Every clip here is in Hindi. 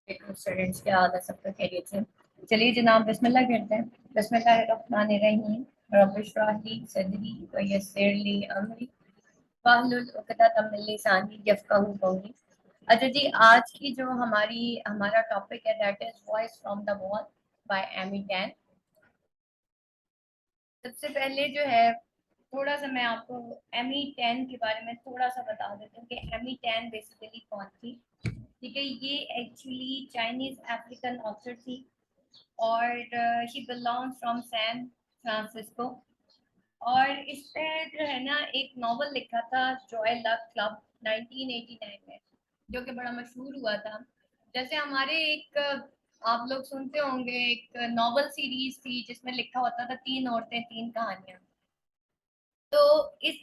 स्टूडेंट्स क्या हाल है, सबका खैरियत से? चलिए जनाब, बिस्मिल्लाह करते हैं। बिस्मिल्लाहिर्रहमानिर्रहीम। रब्बिश इश्रह ली सदरी व यस्सिर ली अमरी वाहलुल उक़दतम मिन लिसानी यफ़क़हू क़ौली। अच्छा जी, आज की जो हमारा टॉपिक है that is voice from the wall by Amy Tan. सबसे पहले जो है थोड़ा सा मैं आपको एमी टैन के बारे में थोड़ा सा बता देती हूँ कि एमी टैन बेसिकली कौन थी। ठीक है, ये एक्चुअली चाइनीज अफ्रीकन ऑथर थी और she belongs from San Francisco. और इसने जो है ना एक नॉवल लिखा था जॉय लक क्लब 1989 में, जो कि बड़ा मशहूर हुआ था। जैसे हमारे एक आप लोग सुनते होंगे एक नॉवल सीरीज थी जिसमें लिखा होता था तीन औरतें तीन कहानियां। तो इस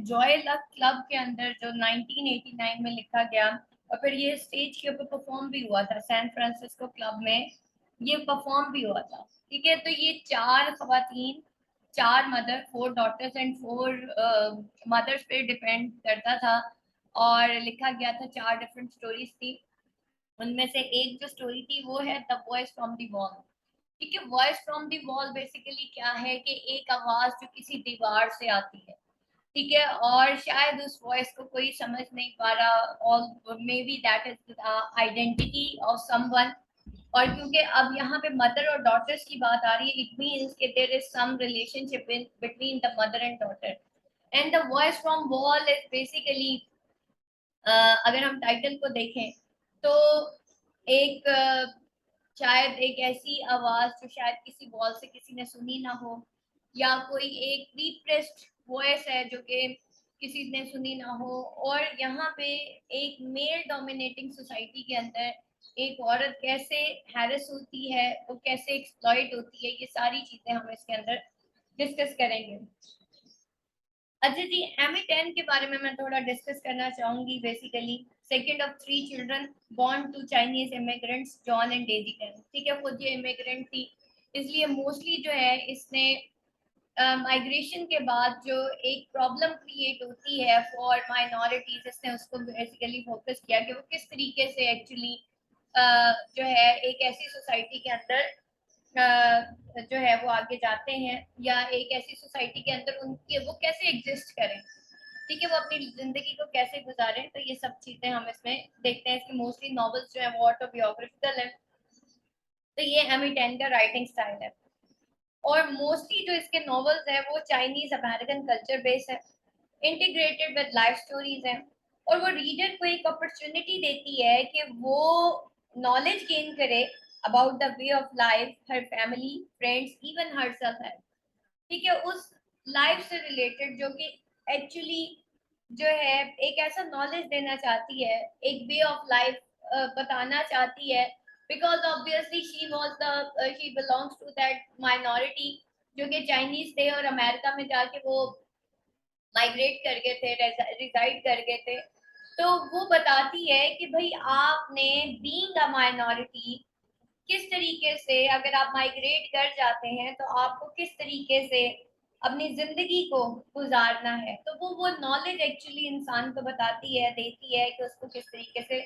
जॉय लक क्लब के अंदर जो 1989 में लिखा गया और फिर ये स्टेज के ऊपर परफॉर्म भी हुआ था सैन फ्रांसिस्को क्लब में, ये परफॉर्म भी हुआ था। ठीक है, तो ये चार खवातीन, चार mother, four daughters and four mothers पे डिपेंड करता था और लिखा गया था। चार डिफरेंट स्टोरीज थी, उनमें से एक जो स्टोरी थी वो है the voice from the wall. ठीक है, voice from the wall basically क्या है कि एक आवाज जो किसी दीवार से आती है। ठीक है, और शायद उस वॉइस को कोई समझ नहीं पा रहा और may be that is identity of someone. और क्योंकि अब यहाँ पे मदर और डॉटर्स की बात आ रही है, इट मीन्स कि there is some relationship between the mother and daughter. And the voice from wall is basically, अगर हम टाइटल को देखें तो एक शायद एक ऐसी आवाज जो शायद किसी वॉल से किसी ने सुनी ना हो, या कोई एक रिप्रेस्ड वॉइस है जो कि किसी ने सुनी ना हो। और यहाँ पे एक मेल डोमिनेटिंग सोसाइटी के अंदर एक औरत कैसे हैरेस होती है, वो कैसे एक्सप्लॉइट होती है, ये सारी चीजें हम इसके अंदर डिस्कस करेंगे। अच्छा जी, एमी टेन के बारे में मैं थोड़ा डिस्कस करना चाहूंगी। Basically second of three children born to Chinese immigrants John and Daisy Tan. ठीक है, खुद ये इमिग्रेंट थी, इसलिए मोस्टली जो है इसने माइग्रेशन के बाद जो एक प्रॉब्लम क्रिएट होती है फॉर माइनॉरिटीज, इसने उसको बेसिकली फोकस किया कि वो किस तरीके से एक्चुअली जो है एक ऐसी सोसाइटी के अंदर जो है वो आगे जाते हैं, या एक ऐसी सोसाइटी के अंदर उनके वो कैसे एग्जिस्ट करें। ठीक है, वो अपनी जिंदगी को कैसे गुजारें, तो ये सब चीजें हम इसमें देखते हैं। इसकी मोस्टली नॉवेल्स जो है वो ऑटोबियोग्राफिकल है। तो ये एमी टेन का राइटिंग स्टाइल है और मोस्टली जो इसके नॉवेल्स है वो चाइनीज अमेरिकन कल्चर बेस्ड है, इंटीग्रेटेड विद लाइफ स्टोरीज हैं। और वो रीडर को एक अपॉर्चुनिटी देती है कि वो नॉलेज गेन करे about the way of life, her family, friends, even her self है। ठीक है, उस लाइफ से रिलेटेड जो कि एक्चुअली जो है एक ऐसा नॉलेज देना चाहती है, एक वे ऑफ लाइफ बताना चाहती है। Because obviously she belongs to that minority जो कि चाइनीज थे और अमेरिका में जाके वो माइग्रेट कर गए थे, रिजाइड कर गए थे। तो वो बताती है कि भाई आपने बीइंग अ माइनॉरिटी किस तरीके से, अगर आप माइग्रेट कर जाते हैं तो आपको किस तरीके से अपनी जिंदगी को गुजारना है। तो वो नॉलेज एक्चुअली इंसान को बताती है, देती है कि उसको किस तरीके से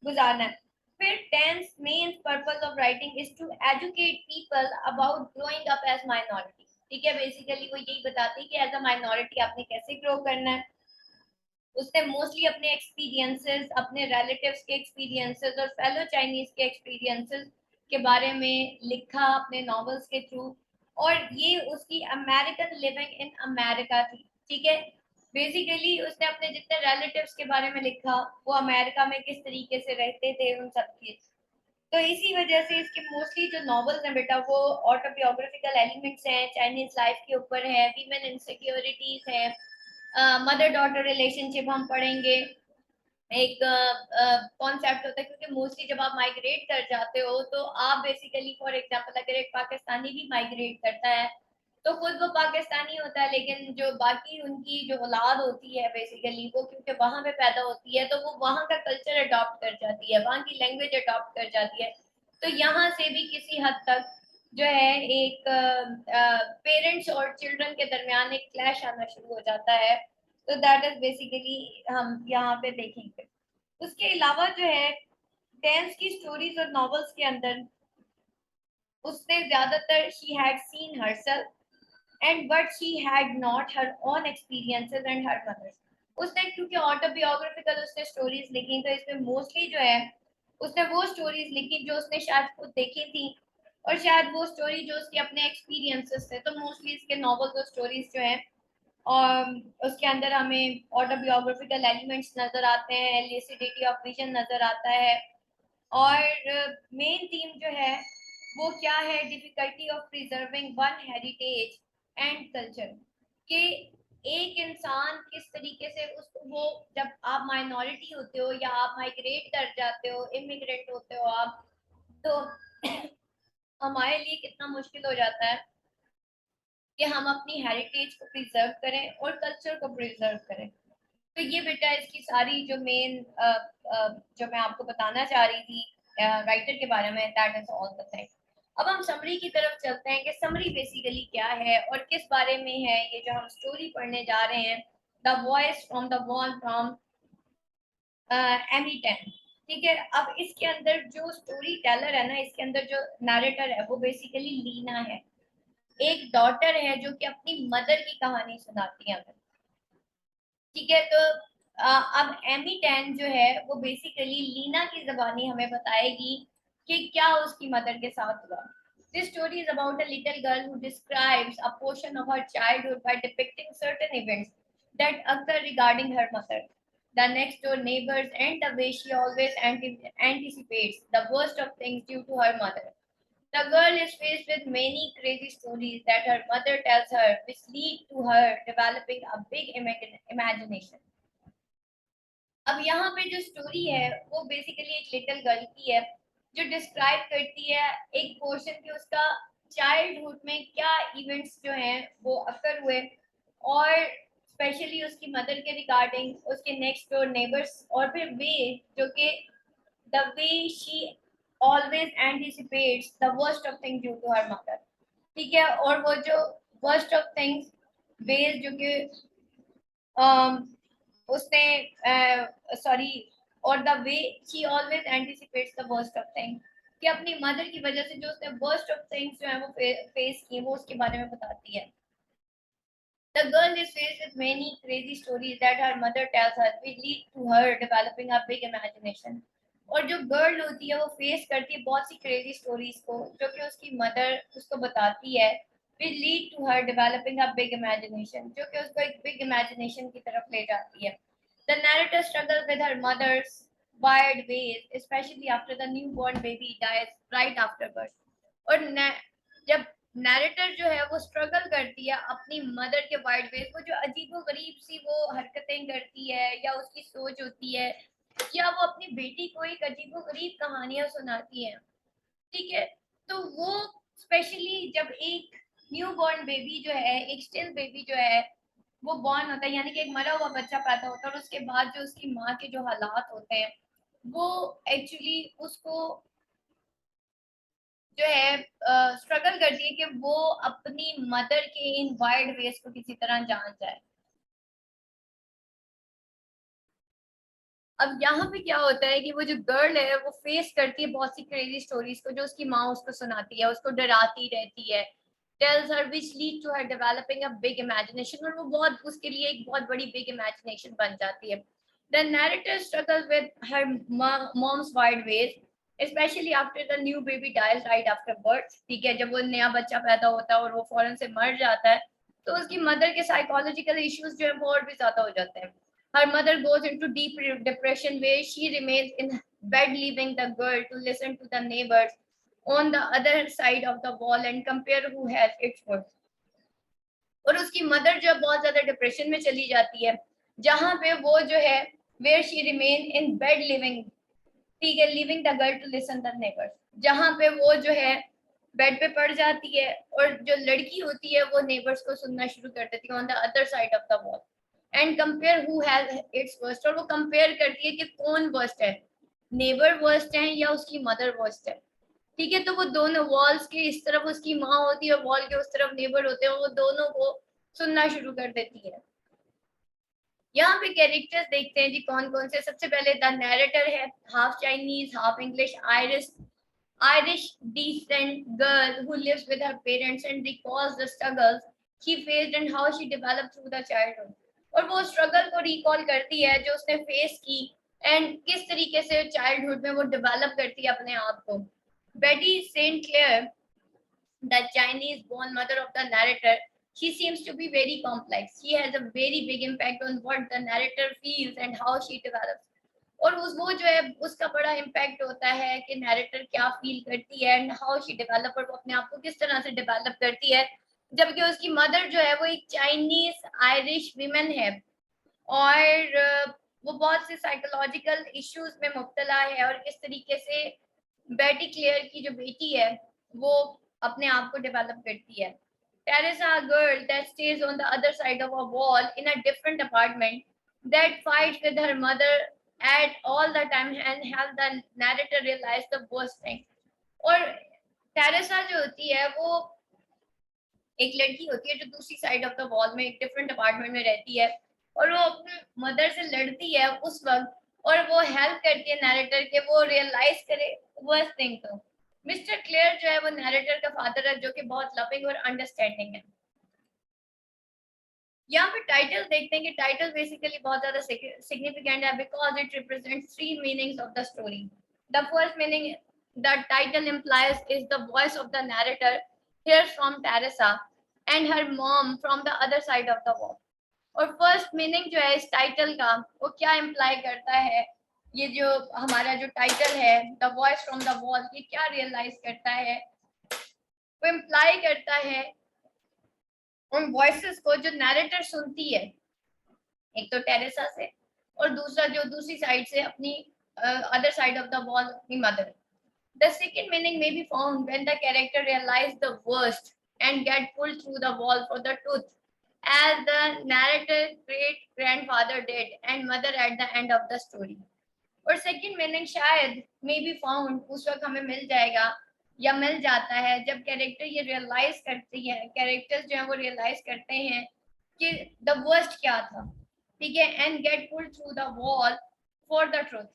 गुजारना है। फिर Tan's main purpose of writing is to educate people about growing up as minority. ठीक है, बेसिकली वो यही बताती है कि एज अ माइनॉरिटी आपने कैसे ग्रो करना है। उसने मोस्टली अपने एक्सपीरियंसेस, अपने रिलेटिव्स के एक्सपीरियंसेस और फेलो चाइनीज के एक्सपीरियंसेस के बारे में लिखा अपने नॉवेल्स के थ्रू। और ये उसकी अमेरिकन लिविंग इन अमेरिका थी। ठीक है, बेसिकली उसने अपने जितने रिलेटिव्स के बारे में लिखा, वो अमेरिका में किस तरीके से रहते थे, उन सब की। तो इसी वजह से इसके मोस्टली जो नॉवेल्स हैं बेटा वो ऑटोबियोग्राफिकल एलिमेंट्स हैं, चाइनीज लाइफ के ऊपर है, वीमेन इनसिक्योरिटीज है, मदर डॉटर रिलेशनशिप हम पढ़ेंगे। एक कॉन्सेप्ट होता है, क्योंकि मोस्टली जब आप माइग्रेट कर जाते हो तो आप बेसिकली फॉर एग्जांपल अगर एक पाकिस्तानी भी माइग्रेट करता है तो खुद वो पाकिस्तानी होता है, लेकिन जो बाकी उनकी जो औलाद होती है बेसिकली वो क्योंकि वहां पे पैदा होती है तो वो वहां का कल्चर अडॉप्ट कर जाती है, वहां की लैंग्वेज अडॉप्ट कर जाती है। तो यहाँ से भी किसी हद तक जो है एक पेरेंट्स और चिल्ड्रन के दरमियान एक क्लैश आना शुरू हो जाता है। तो दैट इज बेसिकली हम यहाँ पे देखेंगे। उसके अलावा जो है टेंस की स्टोरीज और नॉवेल्स के अंदर उसने ज्यादातर she had seen herself and but she had not her own experiences and her mother's. उसने क्योंकि ऑटोबियोग्राफिकल उसने स्टोरीज लिखी तो इसमें मोस्टली जो है उसने वो स्टोरीज लिखी जो उसने शायद खुद देखी थी और शायद वो स्टोरी जो उसके अपने एक्सपीरियंसेस थे। तो मोस्टली इसके नॉवेल्स और स्टोरीज जो है और उसके अंदर हमें ऑटोबियोग्राफिकल एलिमेंट्स नजर आते हैं, एलिसिडिटी ऑफ विजन नजर आता है और मेन थीम जो है वो क्या है, difficulty of preserving one heritage and culture. कि एक इंसान किस तरीके से उसको वो, जब आप माइनॉरिटी होते हो या आप माइग्रेट कर जाते हो, इमिग्रेंट होते हो आप, तो हमारे लिए कितना मुश्किल हो जाता है कि हम अपनी हेरिटेज को प्रिजर्व करें और कल्चर को प्रिजर्व करें। तो ये बेटा इसकी सारी जो मेन जो मैं आपको बताना चाह रही थी राइटर के बारे में, that is all the thing. अब हम समरी की तरफ चलते हैं कि समरी बेसिकली क्या है और किस बारे में है ये जो हम स्टोरी पढ़ने जा रहे हैं, the voice from the wall from Amy 10। ठीक है, अब इसके अंदर जो स्टोरी टेलर है ना, इसके अंदर जो नरेटर है वो बेसिकली लीना है, एक डॉटर है जो कि अपनी मदर की कहानी सुनाती है हमें। ठीक है, तो अब एमी 10 जो है वो बेसिकली लीना की जबानी हमें बताएगी कि क्या उसकी मदर के साथ हुआ। This story is about a little girl who describes a portion of her childhood by depicting certain events that occur regarding her mother, the next door neighbors, and the way she always anticipates the worst of things due to her mother. The girl is faced with many crazy stories that her mother tells her, which lead to her developing a big imagination. अब यहाँ पे जो स्टोरी है वो बेसिकली एक लिटिल गर्ल की है जो डिस्क्राइब करती है एक पोर्शन की उसका चाइल्डहुड में क्या इवेंट्स जो हैं वो अकर हुए और स्पेशली उसकी मदर के रिगार्डिंग, उसके नेक्स्ट डोर नेबर्स और फिर वे जो कि the way she always anticipates the worst of things due to her mother. ठीक है, और वो जो वर्स्ट ऑफ थिंग्स वेज जो कि उसने सॉरी और the way she always anticipates the worst of thing, कि अपनी मदर की वजह से जो उसने वर्स्ट ऑफ थिंग्स जो है वो फेस की वो उसके बारे में बताती है। The girl is faced with many crazy stories that her mother tells her, which lead to her developing a big imagination. और जो गर्ल होती है वो फेस करती है बहुत सी क्रेजी स्टोरीज को जो कि उसकी मदर उसको बताती है, which lead to her developing a big imagination, जो कि उसको एक बिग इमेजिनेशन की तरफ ले जाती है। The narrator struggles with her mother's wild ways, especially after the newborn baby dies right after birth. और जब नैरेटर जो है वो स्ट्रगल करती है अपनी मदर के वाइड वेज, वो जो अजीबो गरीब सी वो हरकतें करती है या उसकी सोच होती है या वो अपनी बेटी को एक अजीबो गरीब कहानियां सुनाती है। ठीक है, तो वो स्पेशली जब एक न्यू बॉर्न बेबी जो है, एक स्टिल बेबी जो है वो बॉर्न होता है, यानी कि एक मरा हुआ बच्चा पैदा होता है और उसके बाद जो उसकी माँ के जो हालात होते हैं वो एक्चुअली उसको जो है स्ट्रगल करती है कि वो अपनी मदर के इन वाइल्ड वेज को किसी तरह जान जाए। अब यहाँ पे क्या होता है कि वो जो गर्ल है वो फेस करती है बहुत सी क्रेजी स्टोरीज को जो उसकी माँ उसको सुनाती है, उसको डराती रहती है, tells her which lead to her developing a big imagination, और वो बहुत उसके लिए एक बहुत बड़ी बिग इमेजिनेशन बन जाती है। The narrator struggle with her mom's wild ways, specially after the new baby dies right after birth. ठीक है, जब वो नया बच्चा पैदा होता है और वो फौरन से मर जाता है तो उसकी मदर के साइकोलॉजिकल इश्यूज जो है वो और भी ज्यादा हो जाते हैं। Her mother goes into deep depression where she remains in bed, leaving the girl to listen to the neighbors on the other side of the wall and compare who has its worst. और उसकी मदर जो बहुत ज्यादा डिप्रेशन में चली जाती है जहां पे वो जो है where she remain in bed living, ठीक है, leaving the girl to listen the neighbors, जहां पे वो जो है बेड पे पड़ जाती है और जो लड़की होती है वो नेबर्स को सुनना शुरू कर देती है on the other side of the wall and compare who has its worst, और वो कंपेयर करती है कि कौन वर्स्ट है, नेबर वर्स्ट है या उसकी मदर वर्स्ट है। ठीक है, तो वो दोनों वॉल्स के इस तरफ उसकी माँ होती है और वॉल के उस तरफ नेबर होते हैं, वो दोनों को सुनना शुरू कर देती है। यहाँ पे कैरेक्टर्स देखते हैं जी कौन कौन से। सबसे पहले द नैरेटर है half Chinese half English Irish descent girl who lives with her parents and recalls the struggles she faced and how she developed through the childhood. और वो स्ट्रगल को रिकॉल करती है जो उसने फेस की एंड किस तरीके से चाइल्डहुड में वो डेवलप करती है अपने आप को। Betty Saint Clair, the Chinese born mother of the narrator, she seems to be very complex. She has a very big impact on what the narrator feels and how she develops. और उस वो जो है उसका बड़ा इम्पैक्ट होता है कि नैरेटर क्या फील करती है एंड हाउ शी डेवलप, और वो अपने आप को किस तरह से डेवलप करती है। जबकि उसकी मदर जो है वो एक चाइनीज आयरिश विमेन है और वो बहुत से साइकोलॉजिकल इश्यूज में मुब्तला है और किस तरीके से बेटी क्लेयर की जो बेटी है वो अपने आप को डेवलप करती है। Teresa, a girl that stays on the other side of a wall in a different apartment, that fights with her mother at all the time and help the narrator realize the worst thing. और टेरेसा जो होती है वो एक लड़की होती है जो दूसरी साइड ऑफ द वॉल में एक डिफरेंट अपार्टमेंट में रहती है और वो अपनी मदर से लड़ती है उस वक्त, और वो हेल्प करती है नैरेटर के वो रियलाइज करे वर्स्ट थिंग। तो मिस्टर क्लेयर जो है वो नैरेटर का फादर है जो कि बहुत लविंग और अंडरस्टैंडिंग है। यहाँ पे टाइटल देखते हैं कि टाइटल बेसिकली बहुत ज्यादा सिग्निफिकेंट है because it represents three meanings of the story. The first meaning the title implies is the voice of the narrator hears from Teresa and her mom from the other side of the wall. और फर्स्ट मीनिंग जो है इस टाइटल का वो क्या इम्प्लाई करता है, ये जो हमारा जो टाइटल है the voice from the wall, ये क्या रियलाइज करता है, वो इम्प्लाई करता है उन वॉइसेस को जो नैरेटर सुनती है, एक तो टेरेसा से और दूसरा जो दूसरी साइड से अपनी other side of the wall अपनी mother. The second meaning may be found when the character realizes the worst and get pulled through the wall for the truth, as the narrator's great grandfather did and mother at the end of the story. और second meaning शायद may be found उस वक्त हमें मिल जाएगा या मिल जाता है जब कैरेक्टर ये रियलाइज करती है, कैरेक्टर्स जो है वो रियलाइज करते हैं कि द वर्स्ट क्या था, ठीक है, and get pulled through the wall for the truth,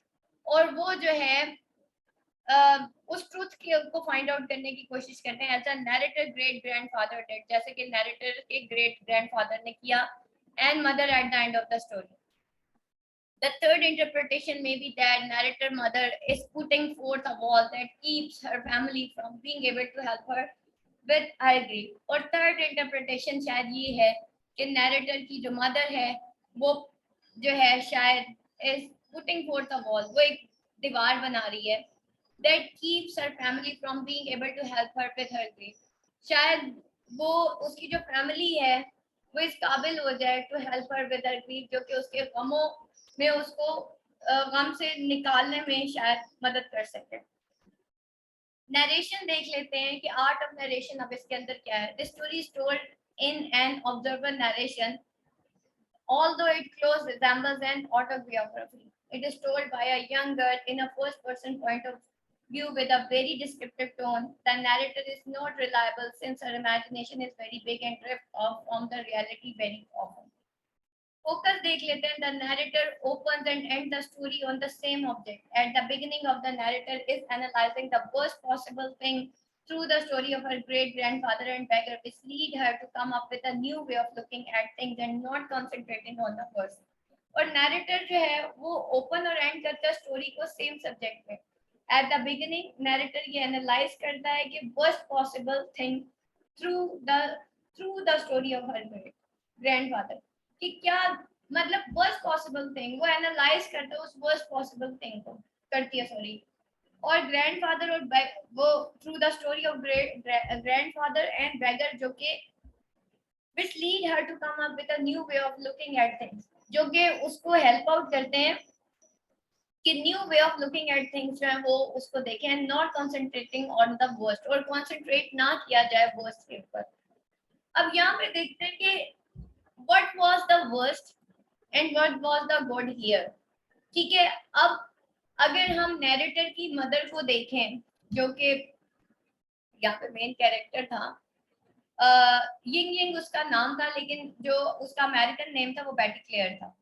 और वो जो है उस ट्रूथ को फाइंड आउट करने की कोशिश करते हैं as a narrator great grandfather did, जैसे कि नैरेटर के ग्रेट ग्रैंडफादर ने किया, and mother at the end of the story. The third interpretation may be that narrator mother is putting forth a wall that keeps her family from being able to help her with her grief. और third interpretation शायद ये है कि narrator की जो mother है वो जो है शायद is putting forth a wall, वो एक दीवार बना रही है that keeps her family from being able to help her with her grief. शायद वो उसकी जो फैमिली है वो इस काबिल हो जाए to help her with her grief, जो कि उसके गमों में उसको गम से निकालने में शायद मदद कर सके। नरेशन देख लेते हैं कि आर्ट ऑफ नरेशन अब इसके अंदर क्या है। The story is told in an observer narration, although it closely resembles an autobiography. It is told by a young girl in a first-person point of view with a very descriptive tone. The narrator is not reliable since her imagination is very big and drifts off from the reality very often. Focus देख लेते हैं। The narrator opens and ends the story on the same object. At the beginning of the narrator is analyzing the worst possible thing through the story of her great grandfather and beggar, which lead her to come up with a new way of looking at things and not concentrating on the worst. और narrator जो है वो open और end करता है story को same subject में। At the beginning, narrator ये analyze करता है कि worst possible thing through the story of her great grandfather, कि क्या मतलब वर्स्ट पॉसिबल थिंग, वो एनालाइज करते हैं उस वर्स्ट पॉसिबल थिंग को करती है सॉरी। और ग्रैंडफादर और वो through the story of grandfather and beggar, जो कि which lead her to come up with a new way of looking at things, जो कि उसको हेल्प आउट करते हैं कि new way of looking at things जो है वो उसको देखें and not concentrating on the worst, और कंसंट्रेट ना किया जाए वर्स्ट के ऊपर। अब यहाँ पे देखते हैं कि what was the worst and what was the good here, ठीक है। अब अगर हम नैरेटर की मदर को देखें जो कि यहाँ पे मेन कैरेक्टर था, यिंग यिंग उसका नाम था, लेकिन जो उसका अमेरिकन नेम था वो बेटी क्लेयर था।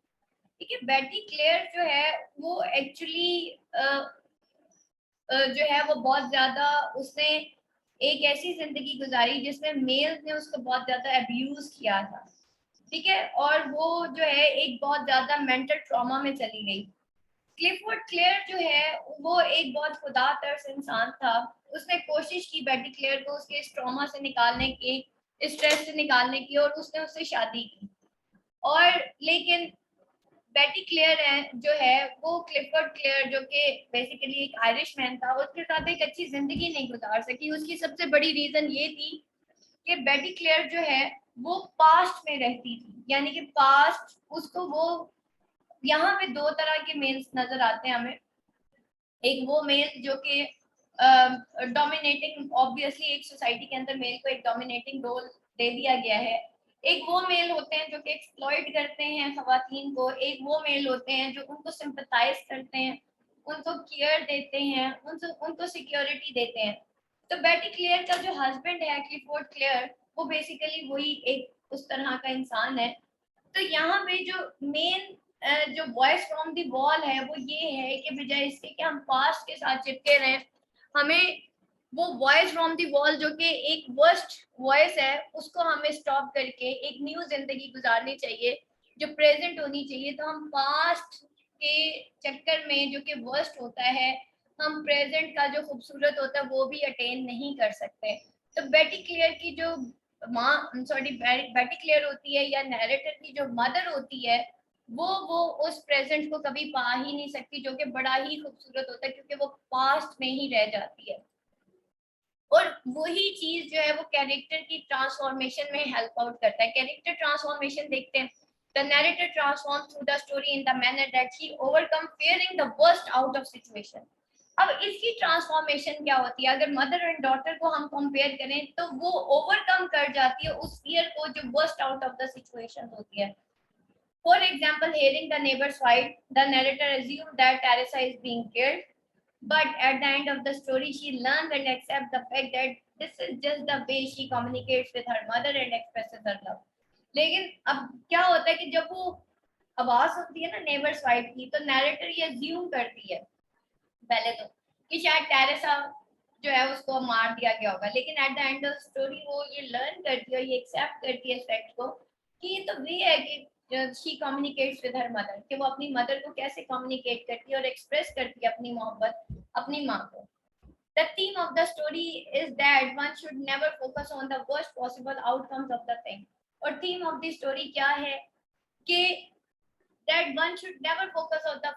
ठीक है, बेटी क्लेयर जो है वो एक्चुअली जो है वो बहुत ज्यादा, उसने एक ऐसी जिंदगी गुजारी जिसमें मेल्स ने उसको बहुत ज्यादा अब्यूज किया था, ठीक है, और वो जो है एक बहुत ज्यादा मेंटल ट्रॉमा में चली गई। क्लिफोर्ड क्लेयर जो है वो एक बहुत खुदा तर्स इंसान था। उसने कोशिश की बेटी क्लेयर को उसके इस ट्रॉमा से निकालने की, स्ट्रेस से निकालने की, और उसने उससे शादी की। और लेकिन बेटी क्लेयर है जो है वो क्लिफोर्ड क्लेयर जो कि बेसिकली एक आयरिश मैन था, उसके साथ एक अच्छी जिंदगी नहीं गुजार सकी। उसकी सबसे बड़ी रीजन ये थी कि बेटी क्लेयर जो है वो पास्ट में रहती थी, यानी कि पास्ट उसको वो, यहाँ पे दो तरह के मेल्स नजर आते हैं हमें। एक वो मेल जो कि डोमिनेटिंग, ऑब्वियसली एक सोसाइटी के अंदर मेल को एक डोमिनेटिंग रोल दे दिया गया है। एक वो मेल होते हैं जो कि एक्सप्लॉइट करते हैं खवातीन को। एक वो मेल होते हैं जो उनको सिंपथाइज करते हैं, उनको केयर देते हैं, उनको सिक्योरिटी देते हैं। तो बेटी क्लेयर का जो हस्बैंड है क्लिफोर्ड क्लेयर, वो बेसिकली वही एक उस तरह का इंसान है। तो यहाँ पे जो मेन जो वॉइस फ्रॉम दी वॉल है वो ये है कि बजाय इसके कि हम पास्ट के साथ चिपके रहें, हमें वो वॉइस फ्रॉम दी वॉल जो कि एक वर्स्ट वॉइस है उसको हमें स्टॉप करके एक न्यू जिंदगी गुजारनी चाहिए जो प्रेजेंट होनी चाहिए। तो हम पास्ट के चक्कर में जो कि वर्स्ट होता है, हम प्रेजेंट का जो खूबसूरत होता है वो भी अटेन नहीं कर सकते। तो बेटी क्लियर की जो माँ, सॉरी, बेटी क्लियर होती है या नैरेटर की जो मदर होती है, वो उस प्रेजेंट को कभी पा ही नहीं सकती, जो कि बड़ा ही खूबसूरत होता है क्योंकि वो पास्ट में ही रह जाती है। और वही चीज जो है वो कैरेक्टर की ट्रांसफॉर्मेशन में हेल्प आउट करता है। कैरेक्टर ट्रांसफॉर्मेशन देखते हैं। The narrator transform through the story in the manner that she overcome fearing the worst out of situation. अब इसकी ट्रांसफॉर्मेशन क्या होती है? अगर मदर एंड डॉटर को हम कंपेयर करें तो वो ओवरकम कर जाती है उस फियर को जो worst out of the situation होती है। For example, hearing the neighbor's fight, the narrator assumed that Teresa is being killed, but at the end of the story, she learns and accepts the fact that this is just the way she communicates with her mother and expresses her love. लेकिन अब क्या होता है कि जब वो आवाज होती है ना नेबर्स फाइट की, तो नैरेटर ये अज्यूम करती है पहले तो कि शायद टेरेसा जो है उसको मार दिया गया होगा, लेकिन eight the end of story वो ये लर्न करती है, ये एक्सेप्ट करती है इस फैक्ट को कि ये तो वे है कि she communicates with her mother, कि वो अपनी मदर को कैसे कम्युनिकेट करती है और एक्सप्रेस करती है अपनी मोहब्बत अपनी माँ को। The theme of the story is that one should never focus on the worst possible outcomes of the thing. और theme of the story क्या है कि that one should never focus on the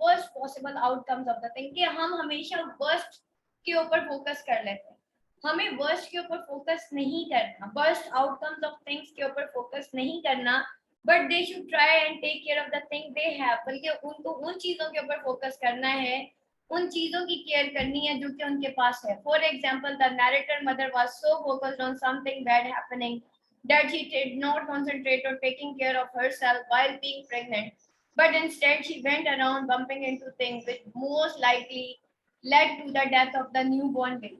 worst possible outcomes of the thing, कि हम हमेशा worst के ऊपर फोकस कर लेते हैं। हमें worst के ऊपर फोकस नहीं करना, worst outcomes of things के ऊपर फोकस नहीं करना, but they should try and take care of the thing they have, बल्कि उनको उन चीजों के ऊपर फोकस करना है, उन चीजों की केयर करनी है जो कि उनके पास है। For example, the narrator mother was so focused on something bad happening that she did not concentrate on taking care of herself while being pregnant, but instead she went around bumping into things which most likely led to the death of the newborn baby.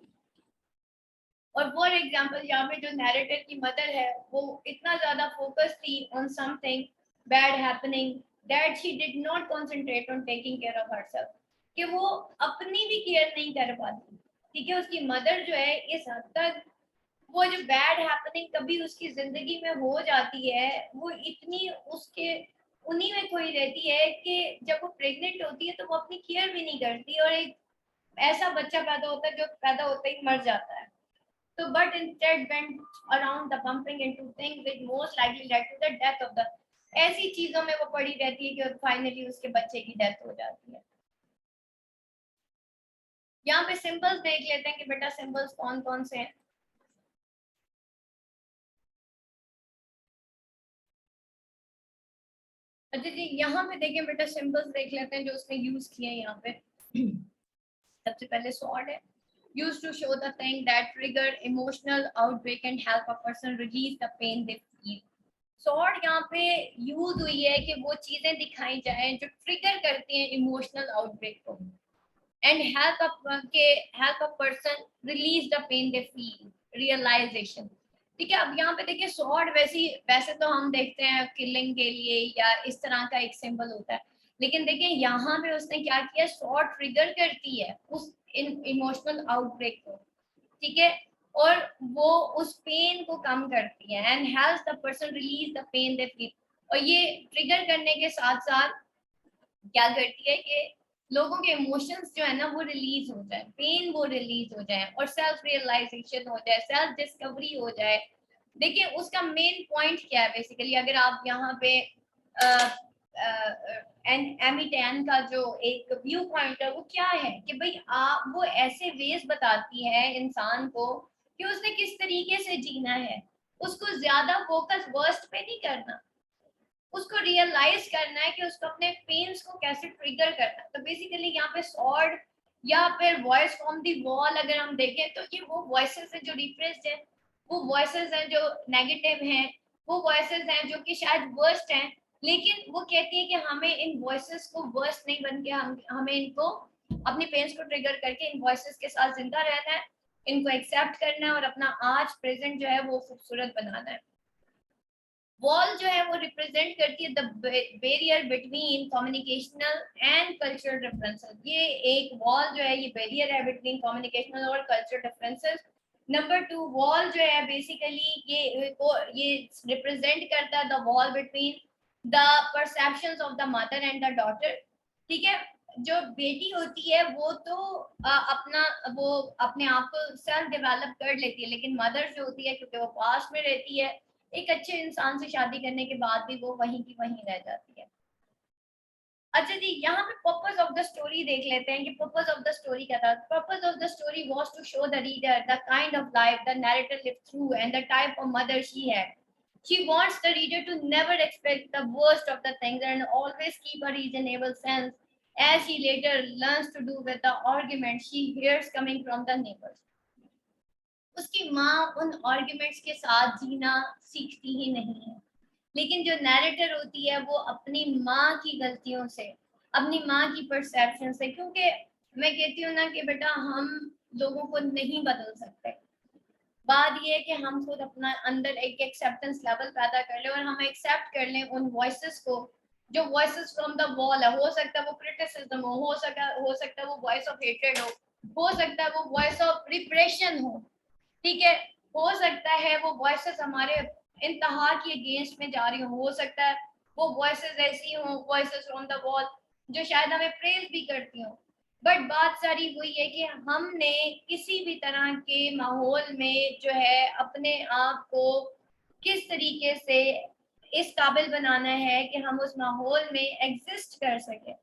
और फॉर एग्जाम्पल यहाँ पे जो नैरेटर की मदर है वो इतना ज्यादा फोकस थी on something bad happening that she did not concentrate on taking care of herself, कि वो अपनी भी केयर नहीं कर पाती। ठीक है, उसकी मदर जो है इस हद तक, वो जो बैड हैपनिंग कभी उसकी जिंदगी में हो जाती है वो इतनी उसके उन्हीं में खोई रहती है कि जब वो प्रेग्नेंट होती है तो वो अपनी केयर भी नहीं करती, और एक ऐसा बच्चा पैदा होता है जो पैदा होते ही मर जाता है। तो but instead went around the bumping into things which most likely led to the death of the, ऐसी चीजों में वो पड़ी रहती है कि फाइनली उसके बच्चे की डेथ हो जाती है। यहाँ पे सिंबल्स देख लेते हैं कि बेटा सिंबल्स कौन कौन से हैं। अच्छा जी, यहाँ पे देखें बेटा सिंबल्स देख लेते हैं जो उसने यूज किए हैं यहाँ पे। सबसे पहले स्वॉर्ड है, used to show the thing that trigger emotional outbreak and help a person release the pain they feel. Sword यहाँ पे यूज हुई है कि वो चीजें दिखाई जाए जो ट्रिगर करती हैं इमोशनल आउटब्रेक को, and help a person release the pain they feel, realization. ठीक है। अब यहाँ पे देखिए स्वॉर्ड वैसे तो हम देखते हैं किलिंग के लिए या इस तरह का एक सिंबल होता है, लेकिन देखिए यहाँ पे उसने क्या किया, स्वॉर्ड ट्रिगर करती है उस इमोशनल आउटब्रेक को, ठीक है, और वो उस पेन को कम करती है and helps the person release the pain they feel. और ये ट्रिगर करने के साथ साथ क्या करती है कि लोगों के इमोशंस जो है ना वो रिलीज हो जाए, पेन वो रिलीज हो जाए और सेल्फ रियलाइजेशन हो जाए, सेल्फ डिस्कवरी हो जाए। देखिए उसका मेन पॉइंट क्या है बेसिकली, अगर आप यहाँ पे एमिटेन का जो एक व्यू पॉइंट है वो क्या है कि भाई आप वो ऐसे वेज बताती है इंसान को कि उसने किस तरीके से जीना है, उसको ज्यादा फोकस वर्स्ट पे नहीं करना, उसको रियलाइज करना है कि उसको अपने पेन्स को कैसे ट्रिगर करना है। तो बेसिकली यहाँ पे सॉर्ड या फिर वॉइस फ्रॉम दी वॉल अगर हम देखें तो ये वो वॉइसेस है जो रिप्रेस्ड है, वो वॉइसेस हैं जो नेगेटिव हैं, वो वॉइसेस हैं जो कि शायद वर्स्ट हैं, लेकिन वो कहती है कि हमें इन वॉइसेस को वर्स्ट नहीं बन के हमें इनको अपनी पेन्स को ट्रिगर करके इन वॉइसेस के साथ जिंदा रहना है, इनको एक्सेप्ट करना है और अपना आज प्रेजेंट जो है वो खूबसूरत बनाना है। वॉल जो है वो रिप्रेजेंट करती है the barrier between communicational and cultural differences. ये एक वॉल जो है ये बैरियर है बिटवीन कम्युनिकेशनल और cultural differences. Number two, wall जो है बेसिकली ये रिप्रेजेंट करता है the wall between the perceptions of the mother and the daughter. ठीक है, जो बेटी होती है वो तो वो अपने आप को सेल्फ डेवलप कर लेती है, लेकिन मदर जो होती है क्योंकि वो पास में रहती है, एक अच्छे इंसान से शादी करने के बाद भी वो वहीं की वहीं रह जाती है। अच्छा जी, यहाँ पे पर्पस ऑफ द स्टोरी देख लेते हैं कि पर्पस ऑफ द स्टोरी क्या था। Purpose of the story was to show the reader the kind of life the narrator lived through and the type of mother she had. She wants the reader to never expect the worst of the things and always keep a reasonable sense, as she later learns to do with the arguments she hears coming from the neighbors. उसकी माँ उन आर्ग्यूमेंट्स के साथ जीना सीखती ही नहीं है, लेकिन जो नैरेटर होती है वो अपनी माँ की गलतियों से, अपनी माँ की परसेप्शन से, क्योंकि मैं कहती हूँ ना कि बेटा हम लोगों को नहीं बदल सकते, बात ये है कि हम खुद अपना अंदर एक एक्सेप्टेंस लेवल पैदा कर ले और हम एक्सेप्ट कर लें उन वॉइसेस को, जो वॉइसेस फ्रॉम द वॉल है। हो सकता है वो क्रिटिसिज्म हो सकता है वो वॉइस ऑफ हेट्रेड हो सकता है वो वॉइस ऑफ रिप्रेशन हो, ठीक है, हो सकता है वो वॉइसेस हमारे इंतहा की अगेंस्ट में जा रही हो सकता है वो वॉइसेस ऐसी हो, वॉइसेस फ्रॉम द वॉल जो शायद हमें प्रेज भी करती हो। बट बात सारी वही है कि हमने किसी भी तरह के माहौल में जो है अपने आप को किस तरीके से इस काबिल बनाना है कि हम उस माहौल में एग्जिस्ट कर सके।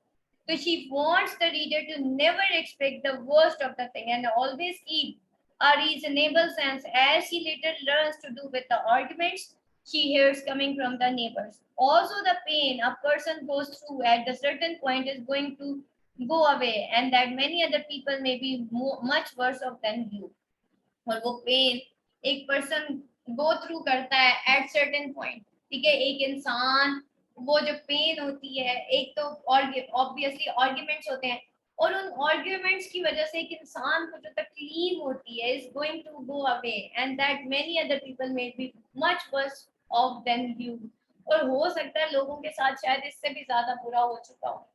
So she wants the reader to never expect the worst of the thing and always keep a reasonable sense, as she later learns to do with the arguments she hears coming from the neighbors. Also, the pain a person goes through at a certain point is going to go away, and that many other people may be much worse off than you. और वो पेन एक पर्सन गो थ्रू करता है एट सर्टेन पॉइंट, ठीक है, एक इंसान वो जो पेन होती है, एक तो ऑब्वियसली आर्ग्यूमेंट्स होते हैं और उन आर्ग्यूमेंट्स की वजह से एक इंसान को जो तकलीफ होती है is going to go away and that many other people may be much worse off than you. और हो सकता है लोगों के साथ शायद इससे भी ज्यादा बुरा हो चुका हो।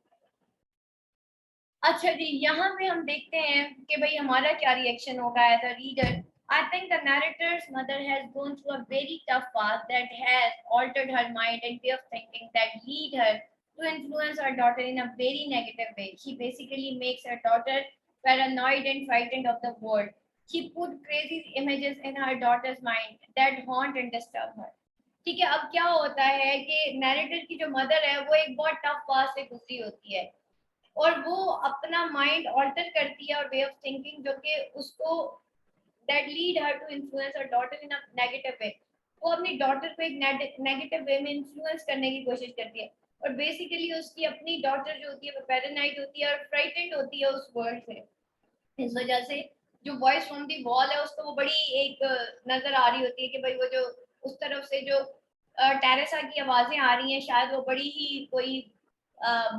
अच्छा जी, यहाँ पे हम देखते हैं कि भाई हमारा क्या रिएक्शन होगा as a reader. I think the narrator's mother has gone through a very tough path that has altered her mind and way of thinking that lead her to influence her daughter in a very negative way. She basically makes her daughter paranoid and frightened of the world. She put crazy images in her daughter's mind that haunt and disturb her. ठीक है, अब क्या होता है कि नैरेटर की जो मदर है वो एक बहुत टफ पास से गुजरी होती है और वो अपना माइंड ऑल्टर करती है और वे ऑफ थिंकिंग जो कि उसको that lead her to influence her daughter in a negative way। वो अपनी डॉटर को एक नेगेटिव वे में इन्फ्लुएंस करने की कोशिश करती है और बेसिकली उसकी अपनी डॉटर जो होती है वो पैरानाइड होती है और फ्राइटेंड होती है उस वर्ल्ड से। इस वजह से जो वॉइस फ्रॉम दी वॉल है उसको वो बड़ी एक नजर आ रही होती है कि भाई वो जो उस तरफ से जो टेरेसा की आवाजें आ रही हैं शायद वो बड़ी ही कोई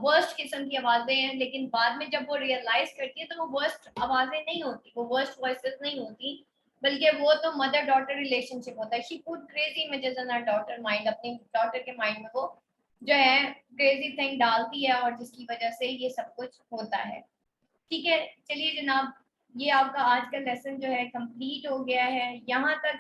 वर्स्ट किस्म की आवाजें हैं, लेकिन बाद में जब वो रियलाइज करती है तो वो वर्स्ट आवाजें नहीं होती, वो वर्स्ट वॉइसेस नहीं होती, बल्कि वो तो मदर डॉटर रिलेशनशिप होता है। She put crazy images in her daughter mind, अपनी डॉटर के माइंड में वो जो है क्रेजी थिंग डालती है और जिसकी वजह से ये सब कुछ होता है। ठीक है, चलिए जनाब, ये आपका आज का लेसन जो है कंप्लीट हो गया है। यहाँ तक